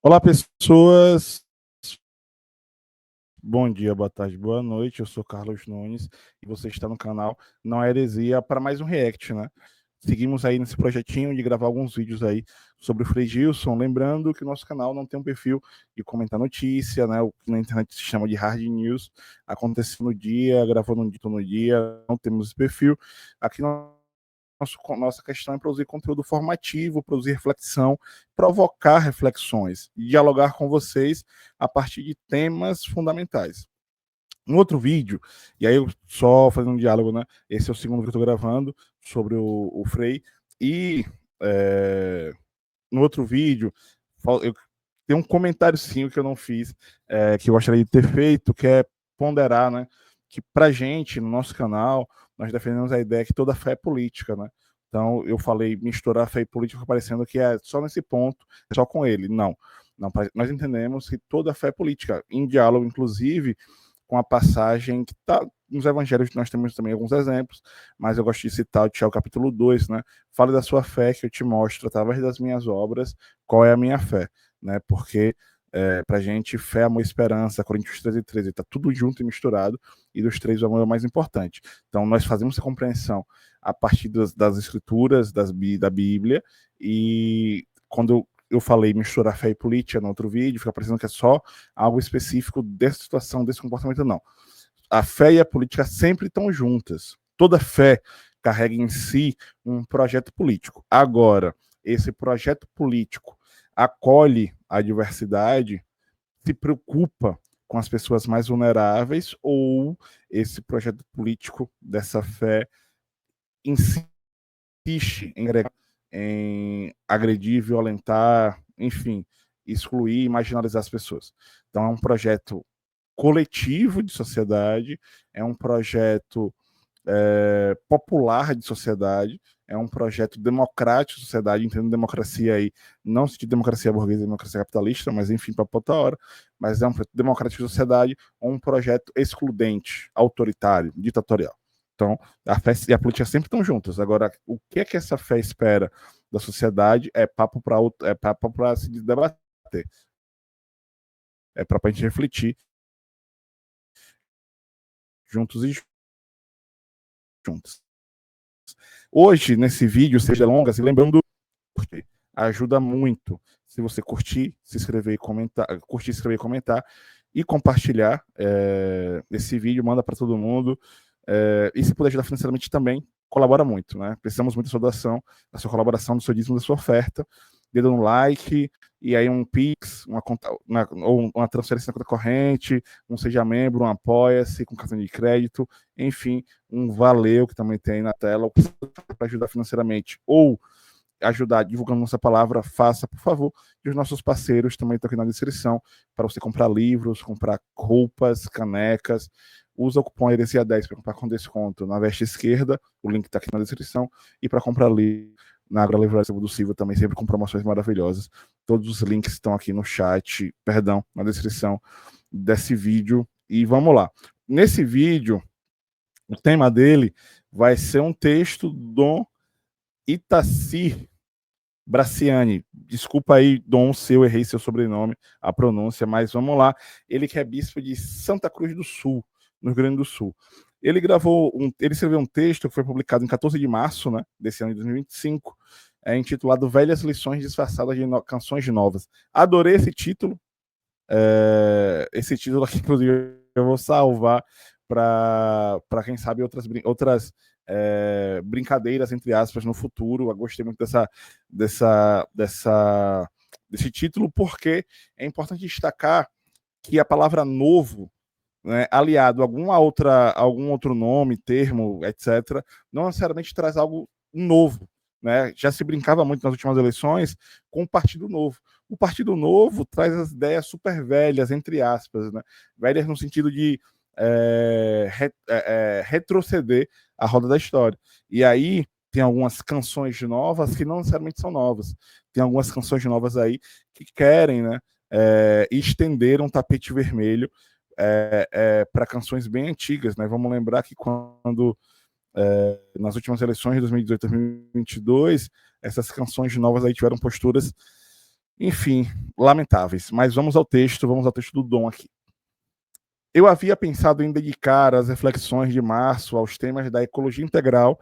Olá, pessoas. Bom dia, boa tarde, boa noite. Eu sou Carlos Nunes e você está no canal Não é Heresia para mais um react, né? Seguimos aí nesse projetinho de gravar alguns vídeos aí sobre o Frei Gilson. Lembrando que o nosso canal não tem um perfil de comentar notícia, né? O que na internet se chama de hard news. Aconteceu no dia, gravou no dito no dia, não temos esse perfil. Aqui nossa questão é produzir conteúdo formativo, produzir reflexão, provocar reflexões e dialogar com vocês a partir de temas fundamentais. Um outro vídeo, e aí eu só fazendo um diálogo, né? Esse é o segundo que eu estou gravando sobre o Frei. E no outro vídeo, eu tem um comentáriozinho que eu não fiz, que eu gostaria de ter feito, que é ponderar, né? Que pra gente, no nosso canal, nós defendemos a ideia que toda fé é política, né? Então, eu falei misturar fé e política parecendo que é só nesse ponto, é só com ele. Não. Não, nós entendemos que toda fé é política, em diálogo, inclusive, com a passagem que está nos evangelhos, nós temos também alguns exemplos, mas eu gosto de citar o Tiago capítulo 2, né? Fale da sua fé que eu te mostro através das minhas obras qual é a minha fé, né? Porque para a gente, fé, amor e esperança, Coríntios 13:13, está tudo junto e misturado, e dos três o amor é o mais importante. Então, nós fazemos essa compreensão a partir das escrituras, da Bíblia, e quando eu falei misturar fé e política no outro vídeo, fica parecendo que é só algo específico dessa situação, desse comportamento, não. A fé e a política sempre estão juntas. Toda fé carrega em si um projeto político. Agora, esse projeto político acolhe a diversidade, se preocupa com as pessoas mais vulneráveis, ou esse projeto político dessa fé insiste em agredir, violentar, enfim, excluir e marginalizar as pessoas. Então é um projeto coletivo de sociedade, é um projeto popular de sociedade, é um projeto democrático de sociedade, entendo democracia aí, não se de democracia burguesa e democracia capitalista, mas enfim, para outra hora, mas é um projeto democrático de sociedade ou um projeto excludente, autoritário, ditatorial. Então, a fé e a política sempre estão juntas. Agora, o que é que essa fé espera da sociedade é papo para se debater, é para a gente refletir juntos e juntos. Hoje, nesse vídeo, seja longas, e lembrando, porque ajuda muito se você curtir, se inscrever e comentar, curtir, se inscrever e comentar, e compartilhar esse vídeo, manda para todo mundo. E se puder ajudar financeiramente também, colabora muito, né? Precisamos muito da sua doação, da sua colaboração, do seu dízimo, da sua oferta, dedo no like, e aí um Pix, ou uma transferência na conta corrente, um seja membro, um apoia-se com cartão de crédito, enfim, um valeu que também tem na tela, para ajudar financeiramente, ou ajudar divulgando nossa palavra, faça, por favor. E os nossos parceiros também estão aqui na descrição para você comprar livros, comprar roupas, canecas. Usa o cupom Heresia10 para comprar com desconto na veste esquerda, o link está aqui na descrição, e para comprar livro na Agrolivraria do Silva também, sempre com promoções maravilhosas. Todos os links estão aqui no chat, perdão, na descrição desse vídeo. E vamos lá. Nesse vídeo, o tema dele vai ser um texto do Itaci Braciani, desculpa aí, Dom, se eu errei seu sobrenome, a pronúncia, mas vamos lá. Ele que é bispo de Santa Cruz do Sul, no Rio Grande do Sul. Ele escreveu um texto que foi publicado em 14 de março, né, desse ano de 2025, intitulado Velhas Lições Disfarçadas de Canções Novas. Adorei esse título aqui, inclusive, eu vou salvar para quem sabe outras brincadeiras, entre aspas, no futuro. Eu gostei muito desse título, porque é importante destacar que a palavra novo, né, aliado a algum outro nome, termo, etc., não necessariamente traz algo novo. Né? Já se brincava muito nas últimas eleições com o Partido Novo. O Partido Novo traz as ideias super velhas, entre aspas, né? Velhas no sentido de retroceder a roda da história. E aí tem algumas canções novas que não necessariamente são novas. Tem algumas canções novas aí que querem, né, estender um tapete vermelho para canções bem antigas, né? Vamos lembrar que quando nas últimas eleições de 2018 e 2022, essas canções novas aí tiveram posturas Enfim, lamentáveis. Mas vamos ao texto do Dom aqui. Eu havia pensado em dedicar as reflexões de março aos temas da ecologia integral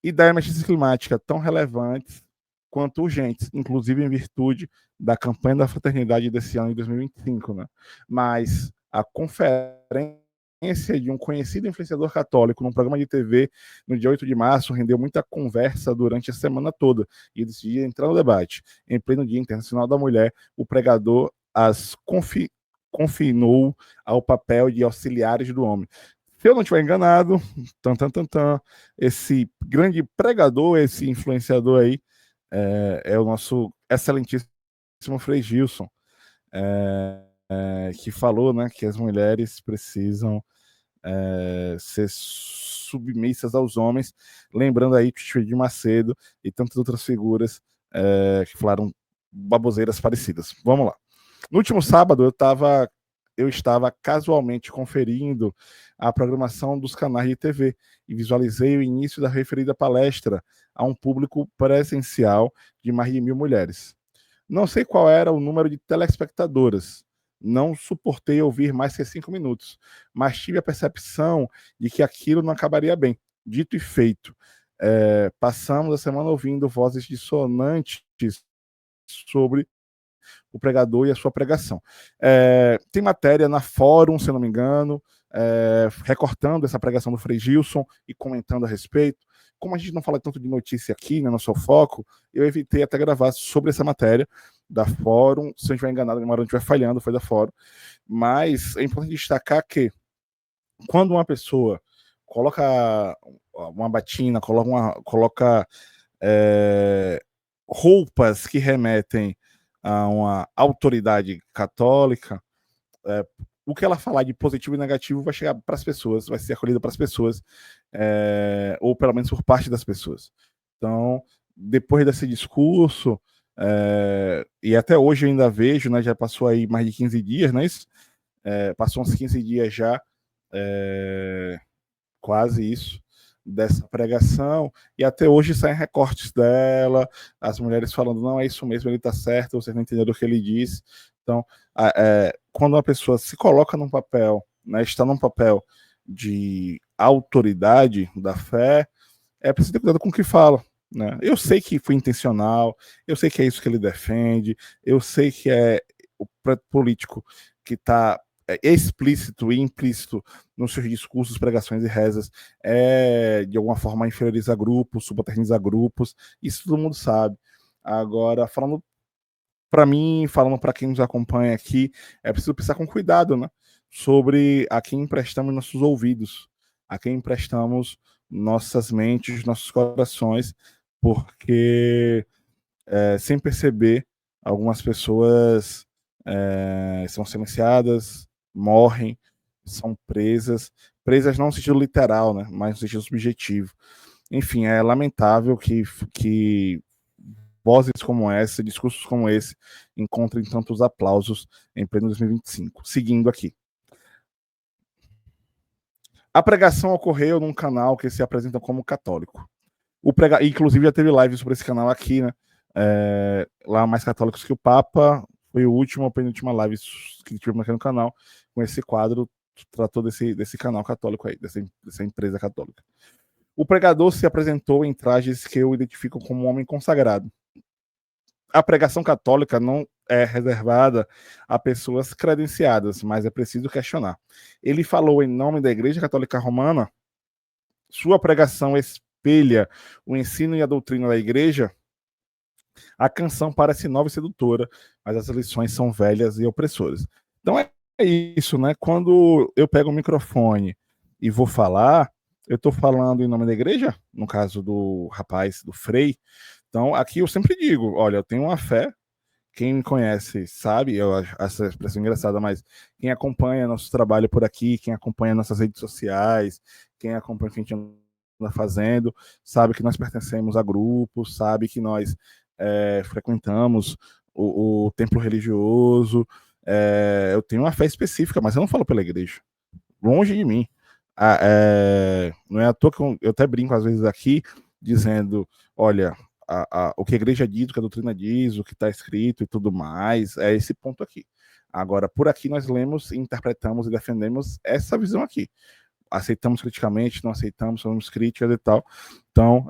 e da emergência climática, tão relevantes quanto urgentes, inclusive em virtude da campanha da fraternidade desse ano de 2025, né? Mas a conferência de um conhecido influenciador católico num programa de TV no dia 8 de março rendeu muita conversa durante a semana toda e decidiu entrar no debate. Em pleno Dia Internacional da Mulher, o pregador as confinou ao papel de auxiliares do homem. Se eu não estiver enganado, esse grande pregador, esse influenciador aí, é o nosso excelentíssimo Frei Gilson, que falou, né, que as mulheres precisam ser submissas aos homens, lembrando aí que de Macedo e tantas outras figuras que falaram baboseiras parecidas. Vamos lá. No último sábado, eu estava casualmente conferindo a programação dos canais de TV e visualizei o início da referida palestra a um público presencial de mais de 1.000 mulheres. Não sei qual era o número de telespectadoras, não suportei ouvir mais que 5 minutos, mas tive a percepção de que aquilo não acabaria bem. Dito e feito, passamos a semana ouvindo vozes dissonantes sobre o pregador e a sua pregação. Tem matéria na Fórum, se eu não me engano, recortando essa pregação do Frei Gilson e comentando a respeito. Como a gente não fala tanto de notícia aqui, né, no seu foco, eu evitei até gravar sobre essa matéria da Fórum. Se eu estiver enganado, a memória não estiver falhando, foi da Fórum. Mas é importante destacar que quando uma pessoa coloca uma batina, coloca roupas que remetem a uma autoridade católica, o que ela falar de positivo e negativo vai chegar para as pessoas, vai ser acolhido para as pessoas, ou pelo menos por parte das pessoas. Então, depois desse discurso, e até hoje eu ainda vejo, né, já passou aí mais de 15 dias, né, passou uns 15 dias já, quase isso, dessa pregação, e até hoje saem recortes dela, as mulheres falando, não, é isso mesmo, ele está certo, vocês não entenderam o que ele disse. Então, quando uma pessoa se coloca num papel, né, está num papel de autoridade da fé, é preciso ter cuidado com o que fala. Né? Eu sei que foi intencional, eu sei que é isso que ele defende, eu sei que é o político que está explícito e implícito nos seus discursos, pregações e rezas, de alguma forma inferiorizar grupos, subalternizar grupos, isso todo mundo sabe. Agora, falando para mim, falando para quem nos acompanha aqui, é preciso pensar com cuidado, né? Sobre a quem emprestamos nossos ouvidos, a quem emprestamos nossas mentes, nossos corações, porque sem perceber, algumas pessoas são silenciadas, morrem, são presas não no sentido literal, né, mas no sentido subjetivo. Enfim, é lamentável que vozes como essa, discursos como esse, encontrem tantos aplausos em pleno 2025. Seguindo aqui. A pregação ocorreu num canal que se apresenta como católico. Inclusive já teve live sobre esse canal aqui, né? Lá Mais Católicos que o Papa, foi o último ou penúltima live que tivemos aqui no canal, com esse quadro, tratou desse canal católico aí, dessa empresa católica. O pregador se apresentou em trajes que eu identifico como um homem consagrado. A pregação católica não é reservada a pessoas credenciadas, mas é preciso questionar. Ele falou em nome da Igreja Católica Romana, sua pregação espelha o ensino e a doutrina da Igreja. A canção parece nova e sedutora, mas as lições são velhas e opressoras. Então é isso, né? Quando eu pego o microfone e vou falar, eu estou falando em nome da igreja, no caso do rapaz, do Frei. Então aqui eu sempre digo, olha, eu tenho uma fé, quem me conhece sabe, eu acho essa expressão engraçada, mas quem acompanha nosso trabalho por aqui, quem acompanha nossas redes sociais, quem acompanha o que a gente anda fazendo, sabe que nós pertencemos a grupos, sabe que nós frequentamos o templo religioso. Eu tenho uma fé específica, mas eu não falo pela igreja. Longe de mim. Não é à toa que eu até brinco às vezes aqui, dizendo, olha, o que a igreja diz, o que a doutrina diz, o que está escrito e tudo mais, é esse ponto aqui. Agora, por aqui nós lemos, interpretamos e defendemos essa visão aqui. Aceitamos criticamente, não aceitamos, somos críticas e tal. Então,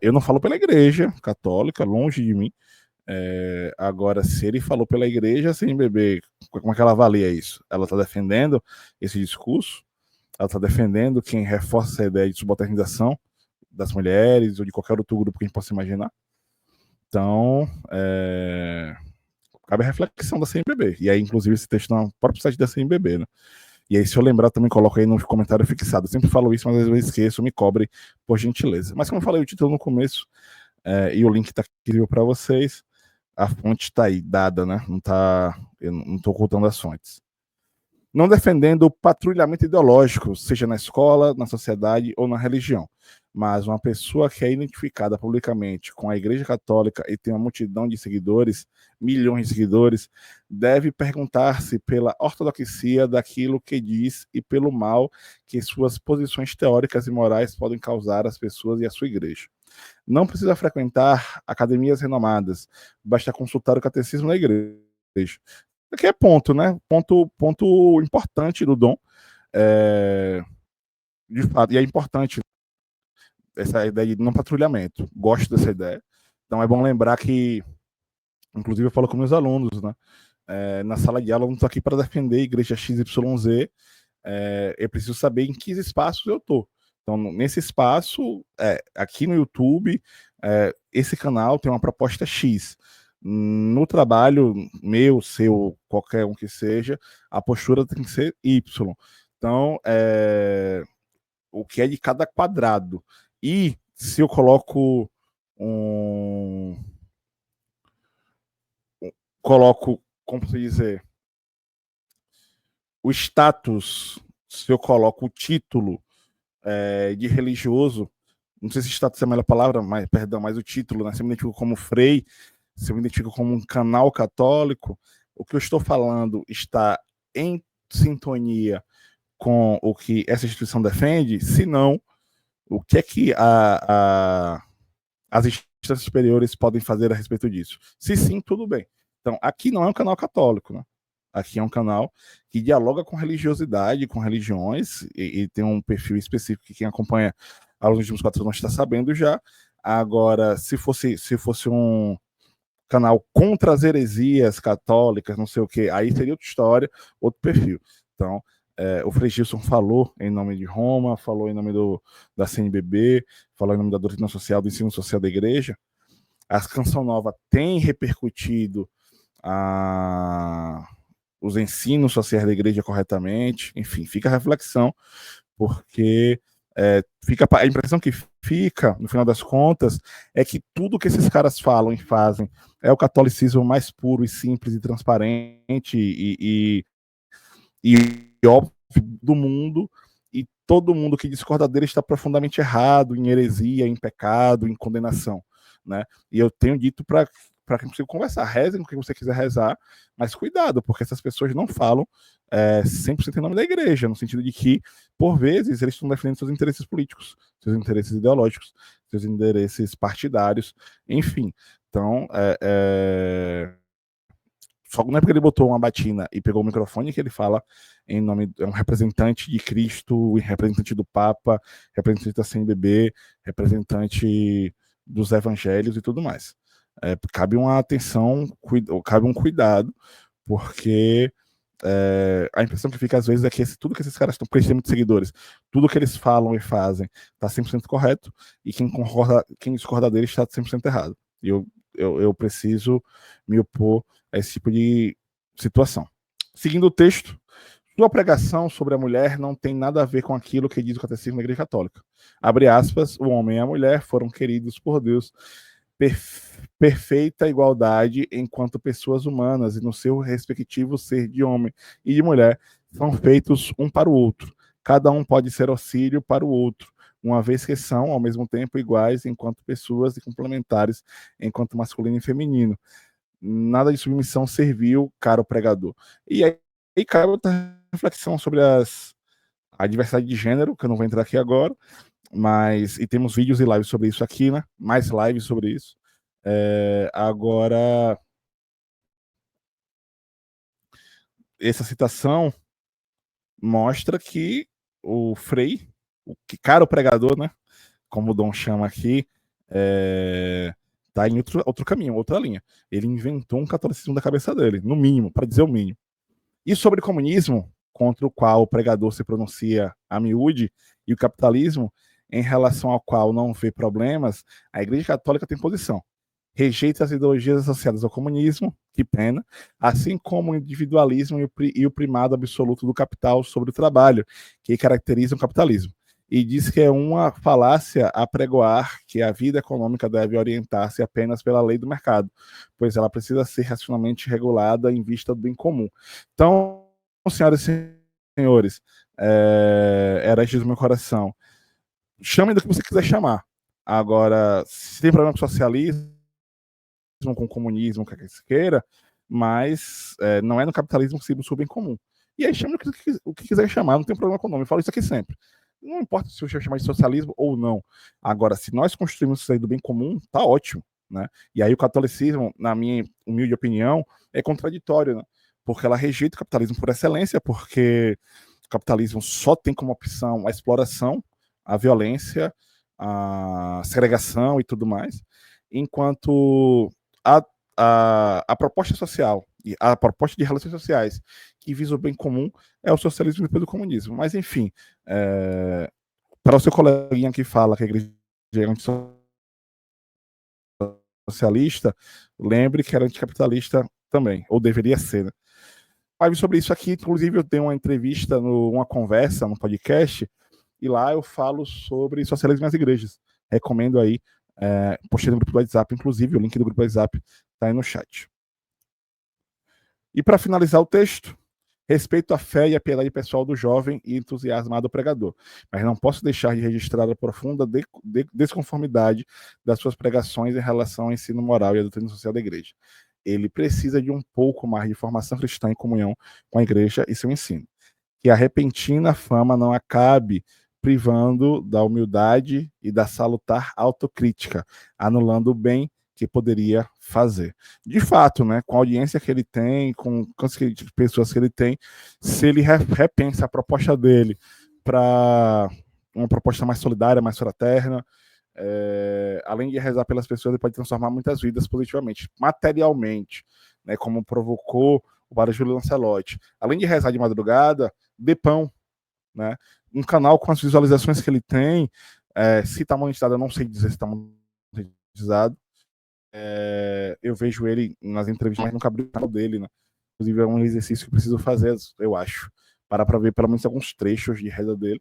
eu não falo pela igreja católica, longe de mim. Agora, se ele falou pela igreja, sem beber, como é que ela avalia isso? Ela está defendendo esse discurso? Ela está defendendo quem reforça essa ideia de subalternização das mulheres ou de qualquer outro grupo que a gente possa imaginar? Então, cabe a reflexão da CNBB. E aí, inclusive, esse texto no próprio site da CNBB, né? E aí, se eu lembrar, também coloco aí no comentário fixado. Eu sempre falo isso, mas às vezes eu esqueço, me cobre, por gentileza. Mas como eu falei o título no começo, e o link está aqui para vocês, a fonte está aí, dada, né? Não tá, eu não estou ocultando as fontes. Não defendendo o patrulhamento ideológico, seja na escola, na sociedade ou na religião. Mas uma pessoa que é identificada publicamente com a Igreja Católica e tem uma multidão de seguidores, milhões de seguidores, deve perguntar-se pela ortodoxia daquilo que diz e pelo mal que suas posições teóricas e morais podem causar às pessoas e à sua igreja. Não precisa frequentar academias renomadas, basta consultar o catecismo da igreja. Aqui é ponto, né? Ponto importante do Dom. De fato, e é importante essa ideia de não patrulhamento. Gosto dessa ideia. Então é bom lembrar que, inclusive eu falo com meus alunos, né? Na sala de aula eu não estou aqui para defender a igreja XYZ, eu preciso saber em que espaços eu estou. Então, nesse espaço, aqui no YouTube, esse canal tem uma proposta X. No trabalho meu, seu, qualquer um que seja, a postura tem que ser Y. Então, o que é de cada quadrado. E se eu coloco como se dizer, o status, se eu coloco o título de religioso, não sei se status é a melhor palavra, mas perdão, mas o título, né? Se eu me identifico como frei, se eu me identifico como um canal católico, o que eu estou falando está em sintonia com o que essa instituição defende? Se não, o que é que as instâncias superiores podem fazer a respeito disso? Se sim, tudo bem. Então, aqui não é um canal católico, né? Aqui é um canal que dialoga com religiosidade, com religiões, e tem um perfil específico que quem acompanha aos últimos 4 anos está sabendo já. Agora, se fosse um canal contra as heresias católicas, não sei o que, aí seria outra história, outro perfil. Então, o Frei Gilson falou em nome de Roma, falou em nome da CNBB, falou em nome da doutrina social, do ensino social da igreja. A Canção Nova tem repercutido os ensinos sociais da igreja corretamente. Enfim, fica a reflexão, porque fica a impressão que fica, no final das contas, é que tudo que esses caras falam e fazem é o catolicismo mais puro e simples e transparente e óbvio do mundo, e todo mundo que discorda dele está profundamente errado, em heresia, em pecado, em condenação, né? E eu tenho dito para quem consiga conversar, rezem com quem você quiser rezar, mas cuidado, porque essas pessoas não falam 100% em nome da igreja, no sentido de que, por vezes, eles estão defendendo seus interesses políticos, seus interesses ideológicos, seus interesses partidários, enfim. Então, só não é porque ele botou uma batina e pegou o microfone que ele fala em nome, é um representante de Cristo, representante do Papa, representante da CNBB, representante dos evangelhos e tudo mais. Cabe uma atenção, cabe um cuidado, porque a impressão que fica às vezes é que tudo que esses caras estão, porque eles têm muitos seguidores, tudo que eles falam e fazem está 100% correto, e quem discorda deles está 100% errado. E eu preciso me opor a esse tipo de situação. Seguindo o texto, sua pregação sobre a mulher não tem nada a ver com aquilo que diz o Catecismo da Igreja Católica. Abre aspas, o homem e a mulher foram queridos por Deus perfeita igualdade enquanto pessoas humanas e no seu respectivo ser de homem e de mulher são feitos um para o outro. Cada um pode ser auxílio para o outro, uma vez que são, ao mesmo tempo, iguais enquanto pessoas e complementares enquanto masculino e feminino. Nada de submissão servil, caro pregador. E aí cabe outra reflexão sobre a diversidade de gênero, que eu não vou entrar aqui agora, e temos vídeos e lives sobre isso aqui, né? Mais lives sobre isso. Agora, essa citação mostra que o Frei, o que cara o pregador, né? Como o Dom chama aqui, tá em outro caminho, outra linha. Ele inventou um catolicismo da cabeça dele, no mínimo, para dizer o mínimo. E sobre comunismo, contra o qual o pregador se pronuncia a miúde, e o capitalismo, em relação ao qual não vê problemas, a Igreja Católica tem posição. Rejeita as ideologias associadas ao comunismo, que pena, assim como o individualismo e o primado absoluto do capital sobre o trabalho, que caracterizam o capitalismo. E diz que é uma falácia apregoar que a vida econômica deve orientar-se apenas pela lei do mercado, pois ela precisa ser racionalmente regulada em vista do bem comum. Então, senhoras e senhores, hereges do meu coração, chamem do que você quiser chamar. Agora, se tem problema com o socialismo, com o comunismo, que se queira, mas não é no capitalismo que se busca o bem comum. E aí chama o que quiser chamar, não tem problema com o nome, eu falo isso aqui sempre. Não importa se você chamar de socialismo ou não. Agora, se nós construímos isso aí do bem comum, tá ótimo, né? E aí o catolicismo, na minha humilde opinião, é contraditório, né? Porque ela rejeita o capitalismo por excelência, porque o capitalismo só tem como opção a exploração, a violência, a segregação e tudo mais, enquanto a, a proposta social e a proposta de relações sociais que visa o bem comum é o socialismo depois do comunismo. Mas, enfim, para o seu coleguinha que fala que a igreja é antissocialista, lembre que era anticapitalista também, ou deveria ser, né? Mas sobre isso aqui, inclusive eu dei uma entrevista, uma conversa, no podcast, e lá eu falo sobre socialismo nas igrejas. Recomendo aí, postei no grupo do WhatsApp, inclusive o link do grupo do WhatsApp está aí no chat. E para finalizar o texto, respeito a fé e a piedade pessoal do jovem e entusiasmado pregador, mas não posso deixar de registrar a profunda desconformidade das suas pregações em relação ao ensino moral e à doutrina social da igreja. Ele precisa de um pouco mais de formação cristã em comunhão com a igreja e seu ensino. Que a repentina fama não acabe privando da humildade e da salutar autocrítica, anulando o bem que poderia fazer. De fato, né, com a audiência que ele tem, com quantas pessoas que ele tem, se ele repensa a proposta dele para uma proposta mais solidária, mais fraterna, além de rezar pelas pessoas, ele pode transformar muitas vidas positivamente, materialmente, né, como provocou o Padre Júlio Lancelotti. Além de rezar de madrugada, dê pão, né? Um canal com as visualizações que ele tem, se está monetizado, eu não sei dizer se está monetizado. Eu vejo ele nas entrevistas, mas nunca abri o canal dele, né? Inclusive é um exercício que eu preciso fazer, eu acho, para ver pelo menos alguns trechos de reza dele.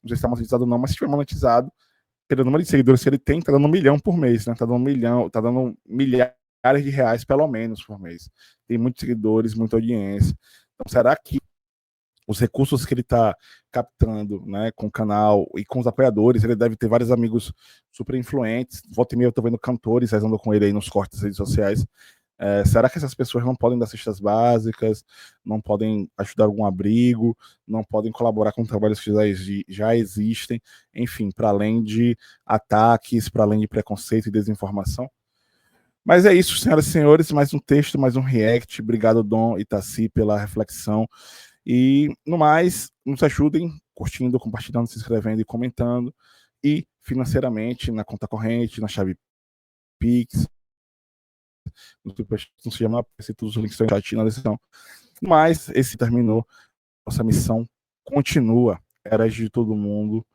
Não sei se está monetizado ou não, mas se estiver monetizado, pelo número de seguidores que ele tem, tá dando 1 milhão por mês, né? Tá dando 1 milhão, tá dando milhares de reais, pelo menos, por mês. Tem muitos seguidores, muita audiência. Então, será que os recursos que ele está captando, né, com o canal e com os apoiadores, ele deve ter vários amigos super influentes. Volta e meia eu tô vendo cantores rezando com ele aí nos cortes das redes sociais. Será que essas pessoas não podem dar cestas básicas, não podem ajudar algum abrigo, não podem colaborar com trabalhos que já existem, enfim, para além de ataques, para além de preconceito e desinformação? Mas é isso, senhoras e senhores, mais um texto, mais um react. Obrigado, Dom e Tassi, pela reflexão. E, no mais, nos ajudem curtindo, compartilhando, se inscrevendo e comentando. E, financeiramente, na conta corrente, na chave Pix, no não se chama, todos os links estão aqui na descrição. Mas, esse terminou. Nossa missão continua. Herege de todo mundo.